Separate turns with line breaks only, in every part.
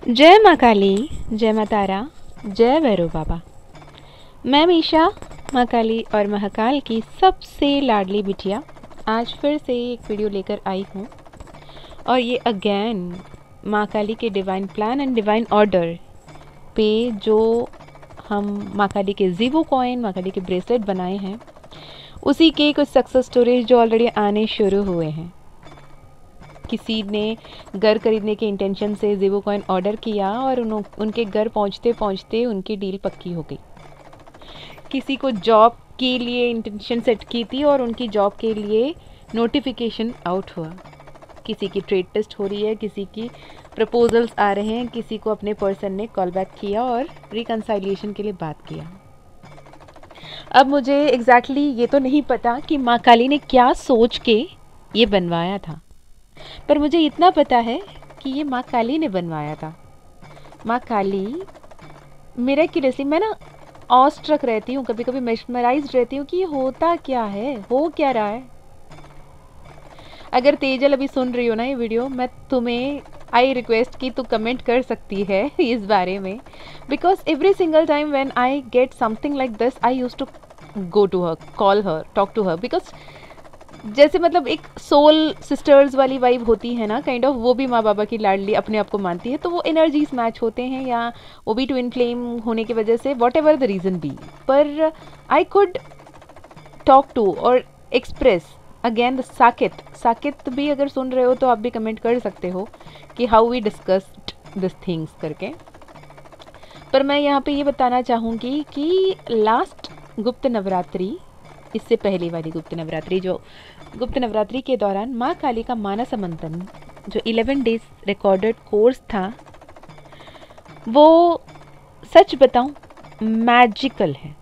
जय माँ काली, जय माँ तारा, जय भैरव बाबा। मैं मीशा, माँ काली और महाकाल की सबसे लाडली बिटिया आज फिर से एक वीडियो लेकर आई हूँ। और ये अगेन माँ काली के divine plan and divine order पे जो हम माँ काली के जीवो कॉइन, माँ काली के ब्रेसलेट बनाए हैं, उसी के कुछ सक्सेस स्टोरीज जो ऑलरेडी आने शुरू हुए हैं। किसी ने घर खरीदने के इंटेंशन से जीवो कॉइन ऑर्डर किया और उनके घर पहुंचते पहुंचते उनकी डील पक्की हो गई। किसी को जॉब के लिए इंटेंशन सेट की थी और उनकी जॉब के लिए नोटिफिकेशन आउट हुआ। किसी की ट्रेड टेस्ट हो रही है, किसी की प्रपोजल्स आ रहे हैं, किसी को अपने पर्सन ने कॉल बैक किया और रिकंसाइलिएशन के लिए बात किया। अब मुझे एग्जैक्टली ये तो नहीं पता कि माँ काली ने क्या सोच के ये बनवाया था, पर मुझे इतना पता है कि ये माँ काली ने बनवाया था। माँ काली मिरेक्युलसली, मैं ना ऑस्ट्रक रहती हूँ, कभी कभी मेस्मराइज्ड रहती हूँ कि ये होता क्या है, हो क्या रहा है। अगर तेजल अभी सुन रही हो ना ये वीडियो, मैं तुम्हें आई रिक्वेस्ट कि तू कमेंट कर सकती है इस बारे में, because every single time when I get something like this I used to go to her, call her, talk to her, because जैसे मतलब एक सोल सिस्टर्स वाली वाइब होती है ना, काइंड ऑफ, वो भी माँ बाबा की लाडली अपने आप को मानती है, तो वो एनर्जीज मैच होते हैं, या वो भी ट्विन फ्लेम होने की वजह से, whatever the reason be, पर आई कुड टॉक टू और एक्सप्रेस अगेन द साकित भी अगर सुन रहे हो तो आप भी कमेंट कर सकते हो कि how we discussed this things करके। पर मैं यहाँ पे ये बताना चाहूँगी कि लास्ट गुप्त नवरात्रि, इससे पहले वाली गुप्त नवरात्रि, जो गुप्त नवरात्रि के दौरान माँ काली का मानस मंथन जो 11 डेज रिकॉर्डेड कोर्स था, वो सच बताऊं मैजिकल है।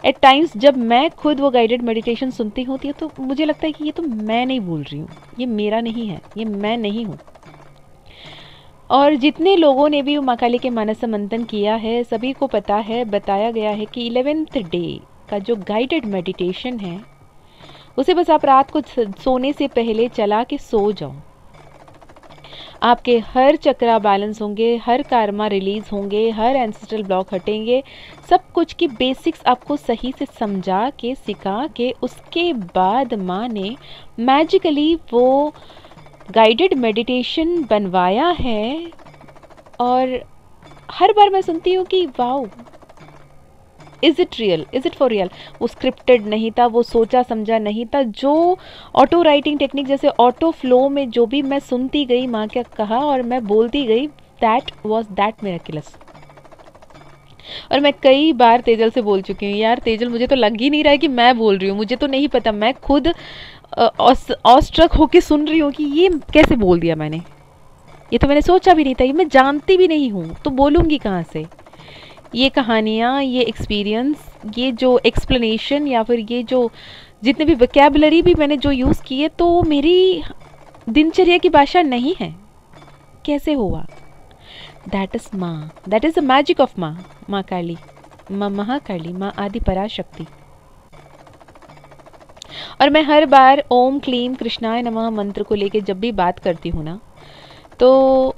एट टाइम्स जब मैं खुद वो गाइडेड मेडिटेशन सुनती हूँ तो मुझे लगता है कि ये तो मैं नहीं बोल रही हूँ, ये मेरा नहीं है, ये मैं नहीं हूँ। और जितने लोगों ने भी माँ काली के मानस मंथन किया है, सभी को पता है, बताया गया है कि 11th डे का जो गाइडेड मेडिटेशन है, उसे बस आप रात को सोने से पहले चला के सो जाओ। आपके हर चक्रा बैलेंस होंगे, हर कार्मा रिलीज होंगे, हर एंसेस्ट्रल ब्लॉक हटेंगे, सब कुछ की बेसिक्स आपको सही से समझा के, सिखा के, उसके बाद माँ ने मैजिकली वो गाइडेड मेडिटेशन बनवाया है। और हर बार मैं सुनती हूँ कि wow, is it real, is it for real. वो स्क्रिप्टेड नहीं था, वो सोचा समझा नहीं था। जो ऑटो राइटिंग टेक्निक, जैसे ऑटो फ्लो में जो भी मैं सुनती गई, माँ क्या कहा और मैं बोलती गई, दैट वॉज दैट मिरेकलस। और मैं कई बार तेजल से बोल चुकी हूँ, यार तेजल मुझे तो लग ही नहीं रहा है कि मैं बोल रही हूँ, मुझे तो नहीं पता, मैं खुद ऑस्ट्रक होके सुन रही हूँ कि ये कैसे बोल दिया मैंने, ये तो मैंने सोचा भी नहीं था, ये मैं जानती भी नहीं हूँ, तो बोलूँगी कहाँ से। ये कहानियाँ, ये एक्सपीरियंस, ये जो एक्सप्लेनेशन, या फिर ये जो जितने भी वोकैबुलरी भी मैंने जो यूज़ किए, तो मेरी दिनचर्या की भाषा नहीं है। कैसे हुआ? दैट इज़ माँ, that is the magic of माँ, माँ काली, माँ महाकाली, माँ आदि पराशक्ति। और मैं हर बार ओम क्लीम कृष्णाय नमः मंत्र को लेके जब भी बात करती हूँ ना, तो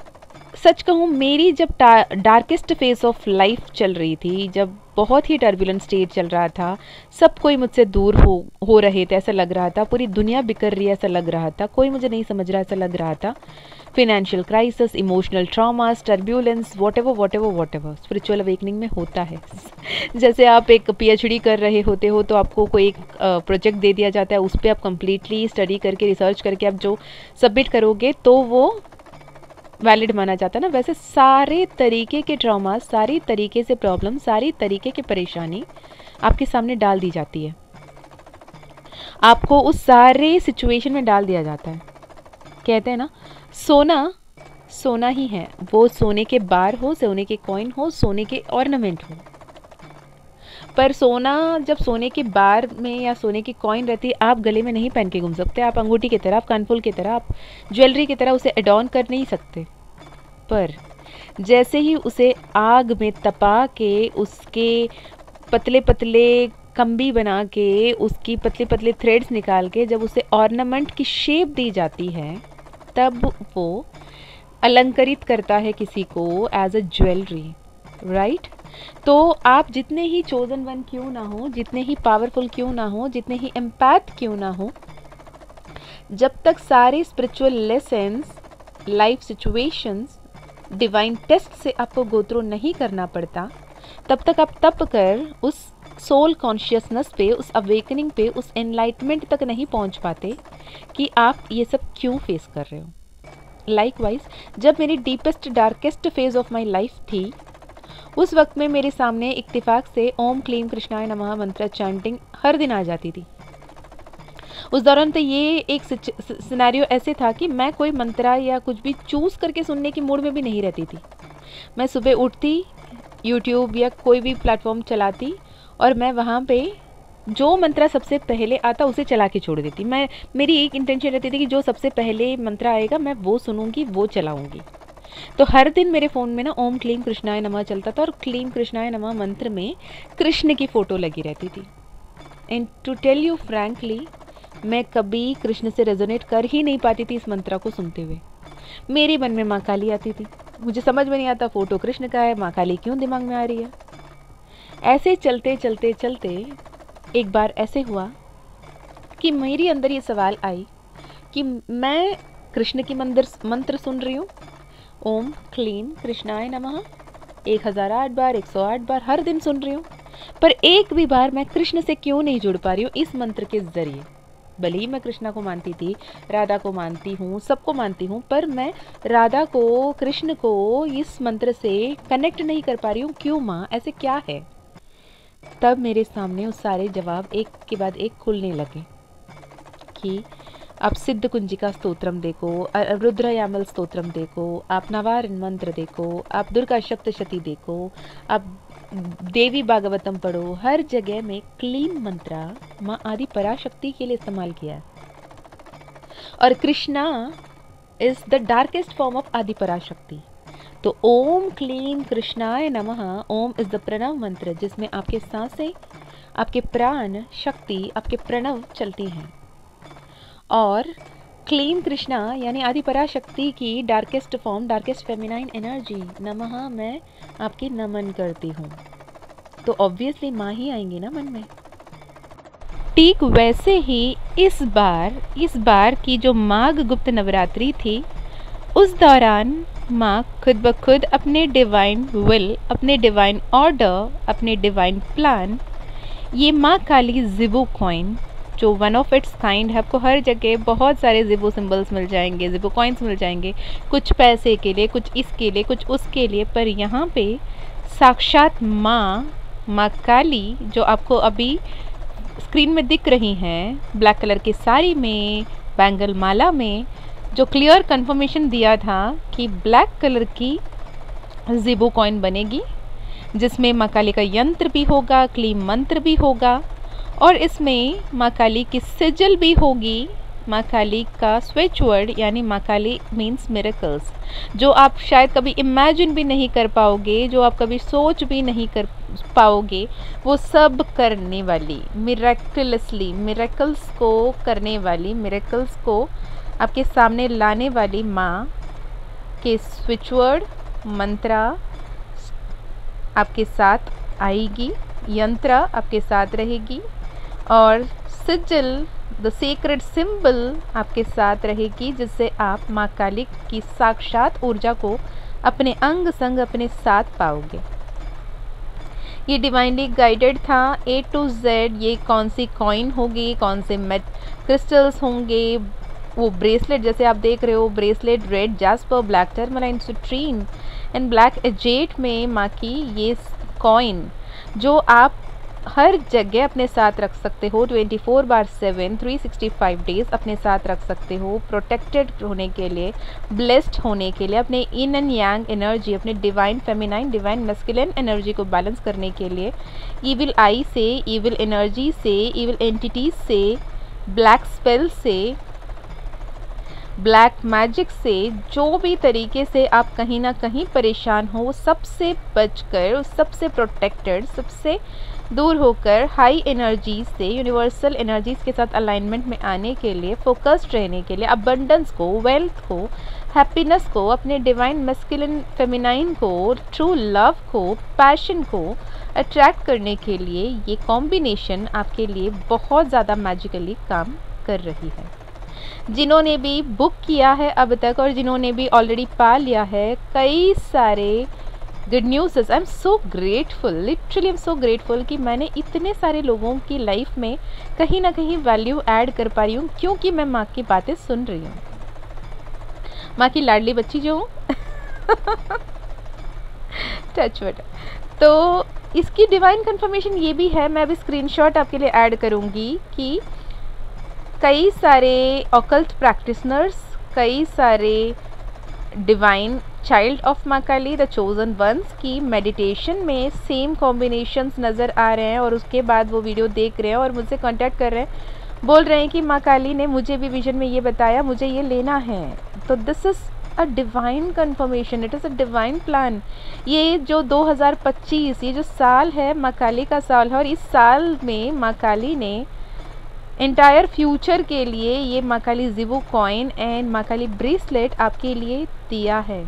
सच कहूँ, मेरी जब डार्केस्ट फेज ऑफ लाइफ चल रही थी, जब बहुत ही टर्बुलेंट स्टेज चल रहा था, सब कोई मुझसे दूर हो रहे थे, ऐसा लग रहा था, पूरी दुनिया बिखर रही है ऐसा लग रहा था, कोई मुझे नहीं समझ रहा ऐसा लग रहा था, financial crisis, emotional traumas, turbulence, what ever spiritual awakening में होता है। जैसे आप एक पीएचडी कर रहे होते हो, तो आपको कोई एक प्रोजेक्ट दे दिया जाता है, उस पर आप कंप्लीटली स्टडी करके, रिसर्च करके आप जो सबमिट करोगे तो वो वैलिड माना जाता है ना। वैसे सारे तरीके के ट्रॉमा, सारी तरीके से प्रॉब्लम, सारी तरीके की परेशानी आपके सामने डाल दी जाती है, आपको उस सारे सिचुएशन में डाल दिया जाता है। कहते हैं ना, सोना सोना ही है, वो सोने के बार हो, सोने के कॉइन हो, सोने के ऑर्नामेंट हो, पर सोना जब सोने के बार में या सोने की कॉइन रहती है, आप गले में नहीं पहन के घूम सकते, आप अंगूठी की तरह, आप कानफुल की तरह, आप ज्वेलरी की तरह उसे एडॉर्न कर नहीं सकते। पर जैसे ही उसे आग में तपा के, उसके पतले पतले कंबी बना के, उसकी पतले पतले थ्रेड्स निकाल के जब उसे ऑर्नामेंट की शेप दी जाती है, तब वो अलंकरित करता है किसी को एज अ ज्वेलरी, राइट? तो आप जितने ही चोजन वन क्यों ना हो, जितने ही पावरफुल क्यों ना हो, जितने ही एम्पैथ क्यों ना हो, जब तक सारे spiritual lessons, life situations, divine test से आपको गो थ्रू नहीं करना पड़ता, तब तक आप तप कर उस सोल कॉन्शियसनेस पे, उस अवेकनिंग पे, उस एनलाइटमेंट तक नहीं पहुंच पाते कि आप ये सब क्यों फेस कर रहे हो। लाइकवाइज जब मेरी deepest darkest phase of my life थी, उस वक्त में मेरे सामने इत्तेफाक से ओम क्लीम कृष्णाय नमः मंत्र चैंटिंग हर दिन आ जाती थी। उस दौरान तो ये एक सिनेरियो ऐसे था कि मैं कोई मंत्रा या कुछ भी चूज़ करके सुनने की मूड में भी नहीं रहती थी। मैं सुबह उठती, यूट्यूब या कोई भी प्लेटफॉर्म चलाती और मैं वहाँ पे जो मंत्रा सबसे पहले आता उसे चला के छोड़ देती। मेरी एक इंटेंशन रहती थी कि जो सबसे पहले मंत्रा आएगा मैं वो सुनूंगी, वो चलाऊंगी। तो हर दिन मेरे फ़ोन में ना ओम क्लीम कृष्णाय नमः चलता था और क्लीम कृष्णाय नमः मंत्र में कृष्ण की फ़ोटो लगी रहती थी। And to tell you frankly, मैं कभी कृष्ण से रेजोनेट कर ही नहीं पाती थी इस मंत्रा को सुनते हुए। मेरे मन में माँ काली आती थी। मुझे समझ में नहीं आता फ़ोटो कृष्ण का है, माँ काली क्यों दिमाग में आ रही है। ऐसे चलते चलते चलते एक बार ऐसे हुआ कि मेरे अंदर ये सवाल आई कि मैं कृष्ण की मंत्र सुन रही हूँ, ओम क्लीम कृष्णाय नमः 1008 बार, 108 बार हर दिन सुन रही हूँ, पर एक भी बार मैं कृष्ण से क्यों नहीं जुड़ पा रही हूँ इस मंत्र के ज़रिए। भले ही मैं कृष्णा को मानती थी, राधा को मानती हूँ, सबको मानती हूँ, पर मैं राधा को, कृष्ण को इस मंत्र से कनेक्ट नहीं कर पा रही हूँ। क्यों माँ, ऐसे क्या है? तब मेरे सामने उस सारे जवाब एक के बाद एक खुलने लगे कि आप सिद्ध कुंजिका स्तोत्रम देखो, रुद्रयामल स्तोत्रम देखो, आप नवारण मंत्र देखो, आप दुर्गा सप्तशती देखो, आप देवी भागवतम पढ़ो, हर जगह में क्लीम मंत्रा माँ आदि पराशक्ति के लिए इस्तेमाल किया है। और Krishna is the darkest form of आदि पराशक्ति। तो ओम क्लीम कृष्णाय नमः, ओम इज द प्रणव मंत्र जिसमें आपके सांसें, आपके प्राण, शक्ति, आपके प्रणव चलती हैं। और क्लीम कृष्णा यानी आदि पराशक्ति की darkest form, darkest feminine energy, नमः मैं आपकी नमन करती हूँ। तो ऑब्वियसली माँ ही आएंगी ना मन में। ठीक वैसे ही इस बार की जो माघ गुप्त नवरात्रि थी, उस दौरान माँ खुद ब खुद अपने डिवाइन विल, अपने डिवाइन ऑर्डर, अपने डिवाइन प्लान, ये माँ काली जिबो कॉइन जो वन ऑफ इट्स काइंड है, आपको हर जगह बहुत सारे जिबो सिंबल्स मिल जाएंगे, जिबो कॉइन्स मिल जाएंगे, कुछ पैसे के लिए, कुछ इसके लिए, कुछ उसके लिए, पर यहाँ पे साक्षात माँ काली जो आपको अभी स्क्रीन में दिख रही हैं, ब्लैक कलर की साड़ी में, बैंगल माला में, जो क्लियर कंफर्मेशन दिया था कि ब्लैक कलर की जिबो कॉइन बनेगी, जिसमें माँ काली का यंत्र भी होगा, क्लीम मंत्र भी होगा, और इसमें माँ काली की सिजल भी होगी, माँ काली का स्विच वर्ड यानी माँ काली मीन्स मिरेकल्स, जो आप शायद कभी इमेजिन भी नहीं कर पाओगे, जो आप कभी सोच भी नहीं कर पाओगे, वो सब करने वाली, मिरेकलसली, मिरेकल्स को करने वाली, मिरेकल्स को आपके सामने लाने वाली माँ के स्विच वर्ड मंत्रा आपके साथ आएगी, यंत्र आपके साथ रहेगी, और सिजल द सेक्रेड सिंबल आपके साथ रहेगी, जिससे आप माँ काली की साक्षात ऊर्जा को अपने अंग संग अपने साथ पाओगे। ये डिवाइनली गाइडेड था A to Z। ये कौन सी कॉइन होगी, कौन से मेट क्रिस्टल्स होंगे, वो ब्रेसलेट जैसे आप देख रहे हो, bracelet red jasper, black tourmaline, citrine and black agate में माँ की ये कॉइन जो आप हर जगह अपने साथ रख सकते हो, 24/7 365 डेज अपने साथ रख सकते हो, प्रोटेक्टेड होने के लिए, ब्लेस्ड होने के लिए, अपने इन एंड यांग एनर्जी, अपने divine feminine, divine masculine energy को बैलेंस करने के लिए, इविल आई से, इविल एनर्जी से, इविल एंटिटीज से, ब्लैक स्पेल से, ब्लैक मैजिक से, जो भी तरीके से आप कहीं ना कहीं परेशान हो, वो सबसे बचकर, सबसे प्रोटेक्टेड, सबसे दूर होकर हाई एनर्जीज से यूनिवर्सल एनर्जीज के साथ अलाइनमेंट में आने के लिए, फोकस्ड रहने के लिए, अबंडेंस को, वेल्थ को, हैप्पीनेस को, अपने डिवाइन मैस्कुलिन फेमिनाइन को, ट्रू लव को, पैशन को अट्रैक्ट करने के लिए ये कॉम्बिनेशन आपके लिए बहुत ज़्यादा मैजिकली काम कर रही है। जिन्होंने भी बुक किया है अब तक और जिन्होंने भी ऑलरेडी पा लिया है, कई सारे good news. I am so grateful, literally I am so grateful कि मैंने इतने सारे लोगों की लाइफ में कहीं ना कहीं वैल्यू ऐड कर पा रही हूँ, क्योंकि मैं माँ की बातें सुन रही हूँ, माँ की लाडली बच्ची जो हूँ। Touch what. तो इसकी डिवाइन कंफर्मेशन ये भी है, मैं अभी स्क्रीनशॉट आपके लिए ऐड करूँगी कि कई सारे ऑकल्ट प्रैक्टिशनर्स, कई सारे डिवाइन चाइल्ड ऑफ माँ काली, द चोजन वंस की मेडिटेशन में सेम कॉम्बिनेशंस नज़र आ रहे हैं और उसके बाद वो वीडियो देख रहे हैं और मुझसे कांटेक्ट कर रहे हैं, बोल रहे हैं कि माँ काली ने मुझे भी विजन में ये बताया, मुझे ये लेना है। तो this is a divine confirmation, it is a divine plan. ये जो 2025 ये जो साल है माँ काली का साल है, और इस साल में माँ काली ने एंटायर फ्यूचर के लिए ये माँ काली ज़िवो कॉइन एंड माँ काली ब्रेसलेट आपके लिए दिया है।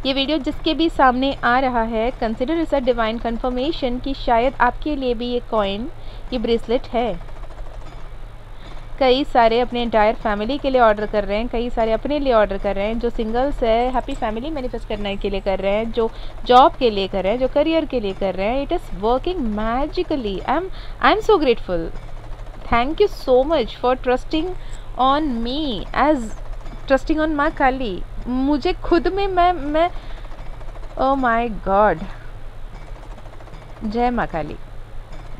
ये वीडियो जिसके भी सामने आ रहा है, कंसिडर इस अ डिवाइन कन्फर्मेशन कि शायद आपके लिए भी ये कॉइन, ये ब्रेसलेट है। कई सारे अपने एंटायर फैमिली के लिए ऑर्डर कर रहे हैं, कई सारे अपने लिए ऑर्डर कर रहे हैं, जो सिंगल्स है हैप्पी फैमिली मैनिफेस्ट करने के लिए कर रहे हैं, जो जॉब के लिए कर रहे हैं, जो करियर के लिए कर रहे हैं। It is working magically. I am so grateful. Thank you so much for trusting on me as trusting on माँ काली। मुझे खुद में मैं ओ माय गॉड। जय माँ काली,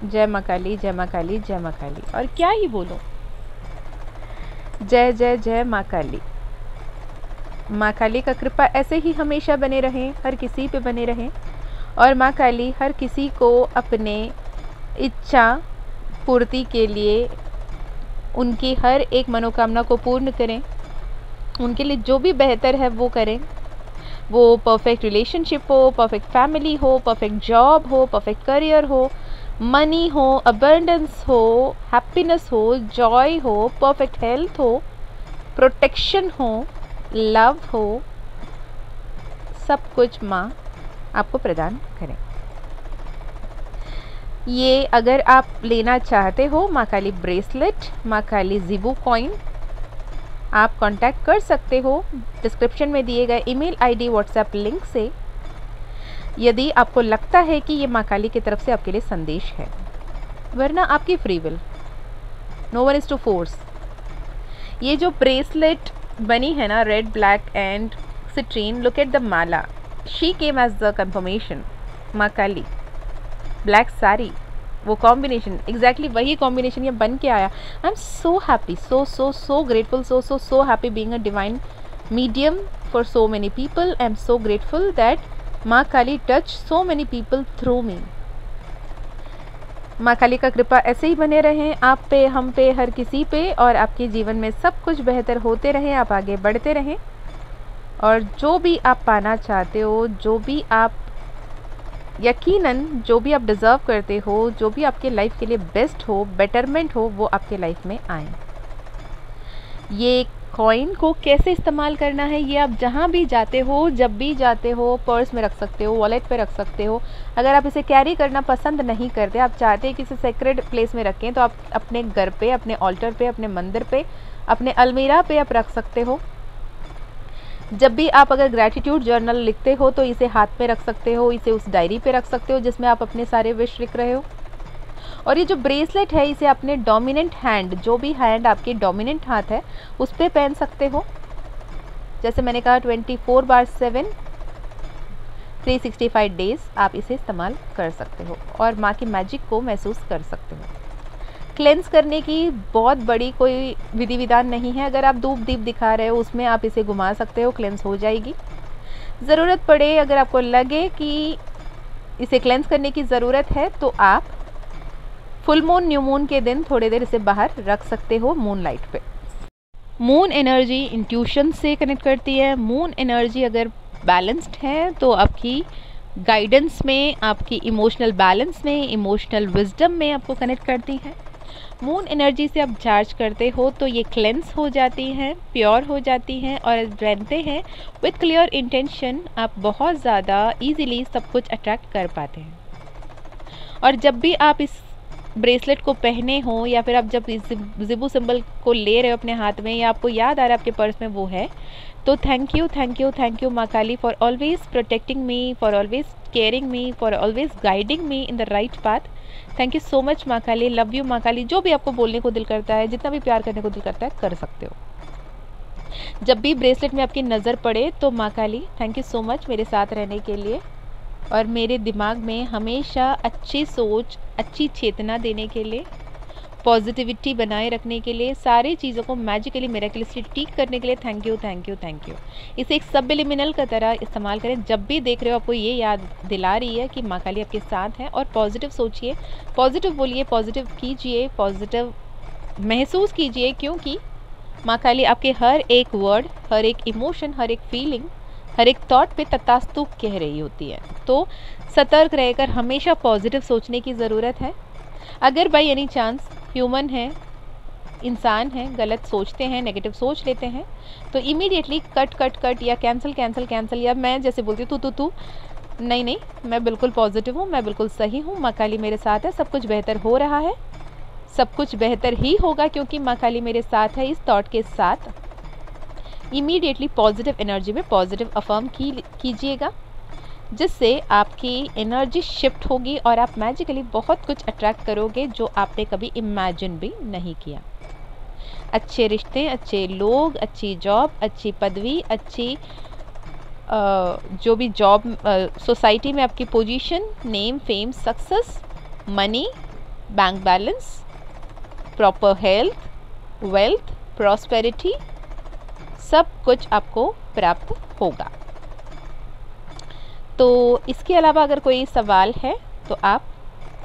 जय माँ काली, जय माँ काली, जय माँ काली। और क्या ही बोलूं, जय जय जय माँ काली। माँ काली का कृपा ऐसे ही हमेशा बने रहें, हर किसी पे बने रहें, और माँ काली हर किसी को अपने इच्छा पूर्ति के लिए उनकी हर एक मनोकामना को पूर्ण करें, उनके लिए जो भी बेहतर है वो करें। वो परफेक्ट रिलेशनशिप हो, परफेक्ट फैमिली हो, परफेक्ट जॉब हो, परफेक्ट करियर हो, मनी हो, अबंडेंस हो, हैप्पीनेस हो, जॉय हो, परफेक्ट हेल्थ हो, प्रोटेक्शन हो, लव हो, सब कुछ माँ आपको प्रदान करें। ये अगर आप लेना चाहते हो माँ काली ब्रेसलेट, माँ काली ज़िवो कॉइन, आप कांटेक्ट कर सकते हो डिस्क्रिप्शन में दिए गए ईमेल आईडी व्हाट्सएप लिंक से, यदि आपको लगता है कि ये माँ काली की तरफ से आपके लिए संदेश है, वरना आपकी free will, no one is to force. ये जो ब्रेसलेट बनी है ना, red black and citrine, look at the mala, she came as the confirmation. माँ काली, ब्लैक साड़ी, वो कॉम्बिनेशन, एग्जैक्टली वही कॉम्बिनेशन ये बन के आया। I am so happy, so so so grateful, so so so happy being a divine medium for so many people. I am so grateful that माँ Kali touch so many people through me. माँ काली का कृपा ऐसे ही बने रहें आप पे, हम पे, हर किसी पे, और आपके जीवन में सब कुछ बेहतर होते रहें, आप आगे बढ़ते रहें, और जो भी आप पाना चाहते हो, जो भी आप यकीनन जो भी आप डिज़र्व करते हो, जो भी आपके लाइफ के लिए बेस्ट हो, बेटरमेंट हो, वो आपके लाइफ में आए। ये कॉइन को कैसे इस्तेमाल करना है, ये आप जहाँ भी जाते हो, जब भी जाते हो, पर्स में रख सकते हो, वॉलेट पे रख सकते हो। अगर आप इसे कैरी करना पसंद नहीं करते, आप चाहते हैं कि इसे सेक्रेड प्लेस में रखें, तो आप अपने घर पे, अपने ऑल्टर पे, अपने मंदिर पे, अपने अलमीरा पे आप रख सकते हो। जब भी आप अगर ग्रैटिट्यूड जर्नल लिखते हो तो इसे हाथ में रख सकते हो, इसे उस डायरी पे रख सकते हो जिसमें आप अपने सारे विश लिख रहे हो। और ये जो ब्रेसलेट है, इसे अपने डोमिनेंट हैंड, जो भी हैंड आपके डोमिनेंट हाथ है, उस पर पहन सकते हो। जैसे मैंने कहा 24/7 365 डेज आप इसे इस्तेमाल कर सकते हो और माँ की मैजिक को महसूस कर सकते हो। क्लेंस करने की बहुत बड़ी कोई विधि विधान नहीं है। अगर आप धूप दीप दिखा रहे हो, उसमें आप इसे घुमा सकते हो, क्लेंस हो जाएगी। ज़रूरत पड़े, अगर आपको लगे कि इसे क्लेंस करने की ज़रूरत है, तो आप फुल मून, न्यू मून के दिन थोड़ी देर इसे बाहर रख सकते हो मून लाइट पे। मून एनर्जी इंट्यूशन से कनेक्ट करती है। मून एनर्जी अगर बैलेंस्ड है तो आपकी गाइडेंस में, आपकी इमोशनल बैलेंस में, इमोशनल विजडम में आपको कनेक्ट करती है। मून एनर्जी से आप चार्ज करते हो तो ये क्लेंस हो जाती हैं, प्योर हो जाती हैं और बनते हैं विथ क्लियर इंटेंशन। आप बहुत ज़्यादा इजीली सब कुछ अट्रैक्ट कर पाते हैं। और जब भी आप इस ब्रेसलेट को पहने हो या फिर आप जब इस जिबू सिंबल को ले रहे हो अपने हाथ में या आपको याद आ रहा है आपके पर्स में वो है, तो thank you thank you thank you माँ Kali for always protecting me, for always caring me, for always guiding me in the right path. Thank you so much माँ काली, लव यू माँ काली। जो भी आपको बोलने को दिल करता है, जितना भी प्यार करने को दिल करता है, कर सकते हो। जब भी ब्रेसलेट में आपकी नज़र पड़े तो माँ काली थैंक यू सो मच मेरे साथ रहने के लिए और मेरे दिमाग में हमेशा अच्छी सोच, अच्छी चेतना देने के लिए, पॉजिटिविटी बनाए रखने के लिए, सारी चीज़ों को मैजिकली मिरेकलसली ठीक करने के लिए thank you thank you thank you. इसे एक सबलिमिनल का तरह इस्तेमाल करें। जब भी देख रहे हो आपको ये याद दिला रही है कि माँ काली आपके साथ है और पॉजिटिव सोचिए, पॉजिटिव बोलिए, पॉजिटिव कीजिए, पॉजिटिव महसूस कीजिए, क्योंकि माँ काली आपके हर एक वर्ड, हर एक इमोशन, हर एक फीलिंग, हर एक थॉट पे तथास्तु कह रही होती है। तो सतर्क रहकर हमेशा पॉजिटिव सोचने की ज़रूरत है। अगर बाई एनी चांस ह्यूमन है, इंसान है, गलत सोचते हैं, नेगेटिव सोच लेते हैं, तो इमीडिएटली कट कट कट या कैंसिल कैंसिल कैंसिल, या मैं जैसे बोलती हूँ तू नहीं नहीं, मैं बिल्कुल पॉजिटिव हूँ, मैं बिल्कुल सही हूँ, माँ काली मेरे साथ है, सब कुछ बेहतर हो रहा है, सब कुछ बेहतर ही होगा क्योंकि माँ काली मेरे साथ है। इस थॉट के साथ इमीडिएटली पॉजिटिव एनर्जी में पॉजिटिव अफर्म कीजिएगा, जिससे आपकी एनर्जी शिफ्ट होगी और आप मैजिकली बहुत कुछ अट्रैक्ट करोगे जो आपने कभी इमेजिन भी नहीं किया। अच्छे रिश्ते, अच्छे लोग, अच्छी जॉब, अच्छी पदवी, अच्छी जो भी जॉब, सोसाइटी में आपकी position, name, fame, success, money, bank balance, proper health, wealth, prosperity, सब कुछ आपको प्राप्त होगा। तो इसके अलावा अगर कोई सवाल है तो आप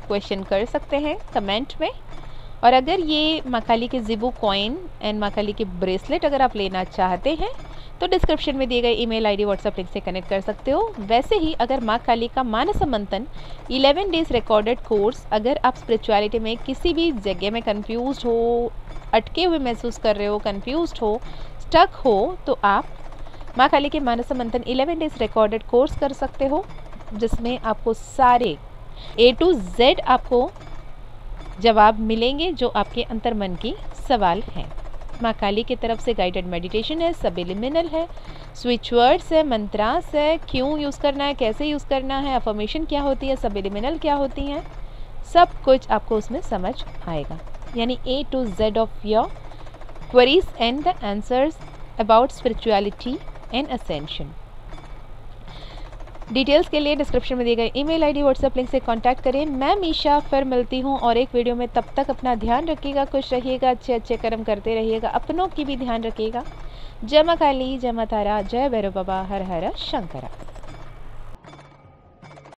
क्वेश्चन कर सकते हैं कमेंट में। और अगर ये माँ काली के जिबू कॉइन एंड माँ काली के ब्रेसलेट अगर आप लेना चाहते हैं तो डिस्क्रिप्शन में दिए गए ईमेल आईडी, व्हाट्सएप लिंक से कनेक्ट कर सकते हो। वैसे ही अगर माँ काली का मानस मंथन 11 डेज रिकॉर्डेड कोर्स, अगर आप स्पिरिचुअलिटी में किसी भी जगह में कंफ्यूज्ड हो, अटके हुए महसूस कर रहे हो, कंफ्यूज्ड हो, स्टक हो, तो आप माँ काली के मानस मंथन 11 डेज रिकॉर्डेड कोर्स कर सकते हो, जिसमें आपको सारे A to Z आपको जवाब मिलेंगे जो आपके अंतर मन की सवाल हैं। माँ काली की तरफ से गाइडेड मेडिटेशन है, सबलिमिनल है, स्विच वर्ड्स है, मंत्रास है, क्यों यूज़ करना है, कैसे यूज़ करना है, अफर्मेशन क्या होती है, सबलिमिनल क्या होती हैं, सब कुछ आपको उसमें समझ आएगा। यानी A to Z of your queries and the answers about spirituality and ascension. Details के लिए डिस्क्रिप्शन में दिए गए ईमेल आईडी, व्हाट्सएप लिंक से कांटेक्ट करें। मैं मीशा फिर मिलती हूँ और एक वीडियो में। तब तक अपना ध्यान रखिएगा, खुश रहिएगा, अच्छे अच्छे कर्म करते रहिएगा, अपनों की भी ध्यान रखिएगा। जय माँ काली, जय माँ तारा, जय भैरव बाबा, हर हर शंकरा।